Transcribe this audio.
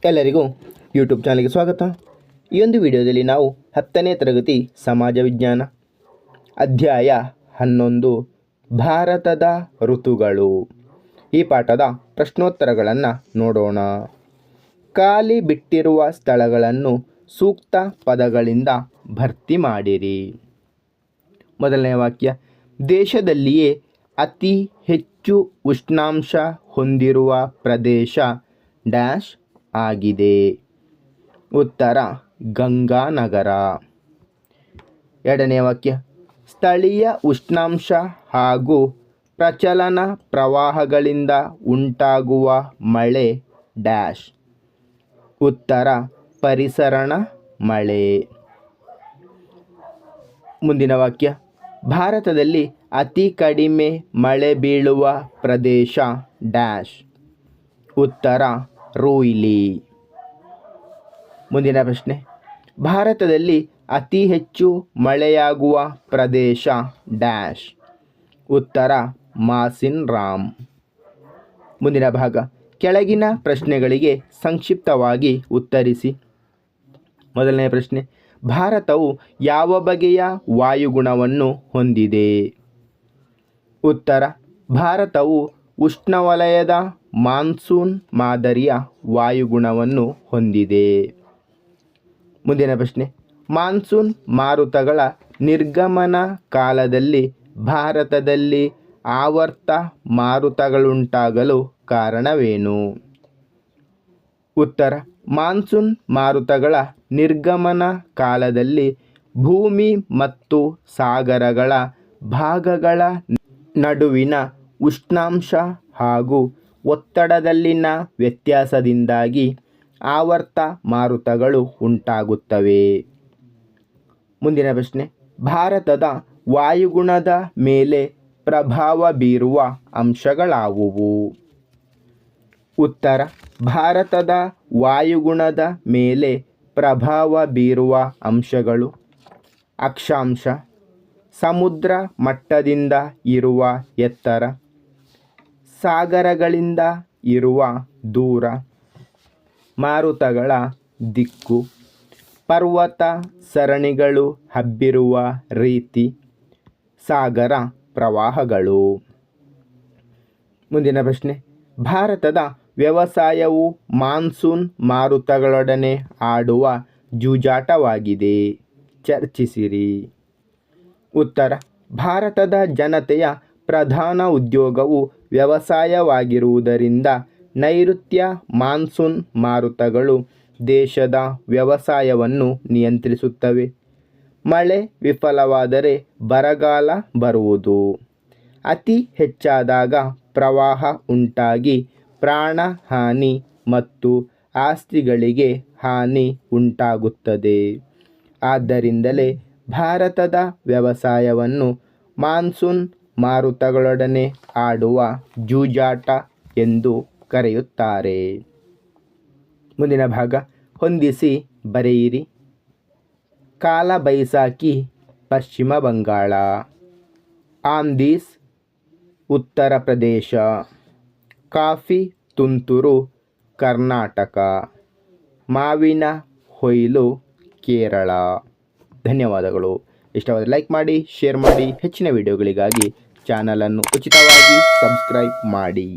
ಎಲ್ಲರಿಗೂ ಯೂಟ್ಯೂಬ್ ಚಾನಲ್ಗೆ ಸ್ವಾಗತ. ಈ ಒಂದು ವಿಡಿಯೋದಲ್ಲಿ ನಾವು 10ನೇ ತರಗತಿ ಸಮಾಜ ವಿಜ್ಞಾನ ಅಧ್ಯಾಯ 11 ಭಾರತದ ಋತುಗಳು ಈ ಪಾಠದ ಪ್ರಶ್ನೋತ್ತರಗಳನ್ನು ನೋಡೋಣ. ಖಾಲಿ ಬಿಟ್ಟಿರುವ ಸ್ಥಳಗಳನ್ನು ಸೂಕ್ತ ಪದಗಳಿಂದ ಭರ್ತಿ ಮಾಡಿರಿ. ಮೊದಲನೇ ವಾಕ್ಯ, ದೇಶದಲ್ಲಿಯೇ ಅತಿ ಹೆಚ್ಚು ಉಷ್ಣಾಂಶ ಹೊಂದಿರುವ ಪ್ರದೇಶ ಡ್ಯಾಶ್ ಆಗಿದೆ. ಉತ್ತರ ಗಂಗಾನಗರ. ಎರಡನೇ ವಾಕ್ಯ, ಸ್ಥಳೀಯ ಉಷ್ಣಾಂಶ ಹಾಗೂ ಪ್ರಚಲನ ಪ್ರವಾಹಗಳಿಂದ ಉಂಟಾಗುವ ಮಳೆ ಡ್ಯಾಶ್. ಉತ್ತರ ಪರಿಸರಣ ಮಳೆ. ಮುಂದಿನ ವಾಕ್ಯ, ಭಾರತದಲ್ಲಿ ಅತಿ ಕಡಿಮೆ ಮಳೆ ಬೀಳುವ ಪ್ರದೇಶ ಡ್ಯಾಶ್. ಉತ್ತರ ರೋಯ್ಲಿ. ಮುಂದಿನ ಪ್ರಶ್ನೆ, ಭಾರತದಲ್ಲಿ ಅತಿ ಹೆಚ್ಚು ಮಳೆಯಾಗುವ ಪ್ರದೇಶ ಡ್ಯಾಶ್. ಉತ್ತರ ಮಾಸಿನ್ ರಾಮ್. ಮುಂದಿನ ಭಾಗ, ಕೆಳಗಿನ ಪ್ರಶ್ನೆಗಳಿಗೆ ಸಂಕ್ಷಿಪ್ತವಾಗಿ ಉತ್ತರಿಸಿ. ಮೊದಲನೇ ಪ್ರಶ್ನೆ, ಭಾರತವು ಯಾವ ಬಗೆಯ ವಾಯುಗುಣವನ್ನು ಹೊಂದಿದೆ? ಉತ್ತರ, ಭಾರತವು ಉಷ್ಣವಲಯದ ಮಾನ್ಸೂನ್ ಮಾದರಿಯ ವಾಯುಗುಣವನ್ನು ಹೊಂದಿದೆ. ಮುಂದಿನ ಪ್ರಶ್ನೆ, ಮಾನ್ಸೂನ್ ಮಾರುತಗಳ ನಿರ್ಗಮನ ಕಾಲದಲ್ಲಿ ಭಾರತದಲ್ಲಿ ಆವರ್ತ ಮಾರುತಗಳುಂಟಾಗಲು ಕಾರಣವೇನು? ಉತ್ತರ, ಮಾನ್ಸೂನ್ ಮಾರುತಗಳ ನಿರ್ಗಮನ ಕಾಲದಲ್ಲಿ ಭೂಮಿ ಮತ್ತು ಸಾಗರಗಳ ಭಾಗಗಳ ನಡುವಿನ ಉಷ್ಣಾಂಶ ಹಾಗೂ ಒತ್ತಡದಲ್ಲಿನ ವ್ಯತ್ಯಾಸದಿಂದಾಗಿ ಆವರ್ತ ಮಾರುತಗಳು ಉಂಟಾಗುತ್ತವೆ. ಮುಂದಿನ ಪ್ರಶ್ನೆ, ಭಾರತದ ವಾಯುಗುಣದ ಮೇಲೆ ಪ್ರಭಾವ ಬೀರುವ ಅಂಶಗಳಾವುವು? ಉತ್ತರ, ಭಾರತದ ವಾಯುಗುಣದ ಮೇಲೆ ಪ್ರಭಾವ ಬೀರುವ ಅಂಶಗಳು ಅಕ್ಷಾಂಶ, ಸಮುದ್ರ ಮಟ್ಟದಿಂದ ಇರುವ ಎತ್ತರ, ಸಾಗರಗಳಿಂದ ಇರುವ ದೂರ, ಮಾರುತಗಳ ದಿಕ್ಕು, ಪರ್ವತ ಸರಣಿಗಳು ಹಬ್ಬಿರುವ ರೀತಿ, ಸಾಗರ ಪ್ರವಾಹಗಳು. ಮುಂದಿನ ಪ್ರಶ್ನೆ, ಭಾರತದ ವ್ಯವಸಾಯವು ಮಾನ್ಸೂನ್ ಮಾರುತಗಳೊಡನೆ ಆಡುವ ಜೂಜಾಟವಾಗಿದೆ. ಚರ್ಚಿಸಿರಿ. ಉತ್ತರ, ಭಾರತದ ಜನತೆಯ ಪ್ರಧಾನ ಉದ್ಯೋಗವು ವ್ಯವಸಾಯವಾಗಿರುವುದರಿಂದ ನೈಋತ್ಯ ಮಾನ್ಸೂನ್ ಮಾರುತಗಳು ದೇಶದ ವ್ಯವಸಾಯವನ್ನು ನಿಯಂತ್ರಿಸುತ್ತವೆ. ಮಳೆ ವಿಫಲವಾದರೆ ಬರಗಾಲ ಬರುವುದು, ಅತಿ ಹೆಚ್ಚಾದಾಗ ಪ್ರವಾಹ ಉಂಟಾಗಿ ಪ್ರಾಣಹಾನಿ ಮತ್ತು ಆಸ್ತಿಗಳಿಗೆ ಹಾನಿ ಉಂಟಾಗುತ್ತದೆ. ಆದ್ದರಿಂದಲೇ ಭಾರತದ ವ್ಯವಸಾಯವನ್ನು ಮಾನ್ಸೂನ್ ಮಾರುತಗಳೊಡನೆ ಆಡುವ ಜೂಜಾಟ ಎಂದು ಕರೆಯುತ್ತಾರೆ. ಮುಂದಿನ ಭಾಗ, ಹೊಂದಿಸಿ ಬರೆಯಿರಿ. ಕಾಲ ಬೈಸಾಖಿ ಪಶ್ಚಿಮ ಬಂಗಾಳ, ಆಂದೀಸ್ ಉತ್ತರ ಪ್ರದೇಶ, ಕಾಫಿ ತುಂತುರು ಕರ್ನಾಟಕ, ಮಾವಿನ ಹೊಯ್ಲು ಕೇರಳ. ಧನ್ಯವಾದಗಳು. ಇಷ್ಟವಾದರೆ ಲೈಕ್ ಮಾಡಿ, ಶೇರ್ ಮಾಡಿ. ಹೆಚ್ಚಿನ ವಿಡಿಯೋಗಳಿಗಾಗಿ ಚಾನಲನ್ನು ಉಚಿತವಾಗಿ ಸಬ್ಸ್ಕ್ರೈಬ್ ಮಾಡಿ.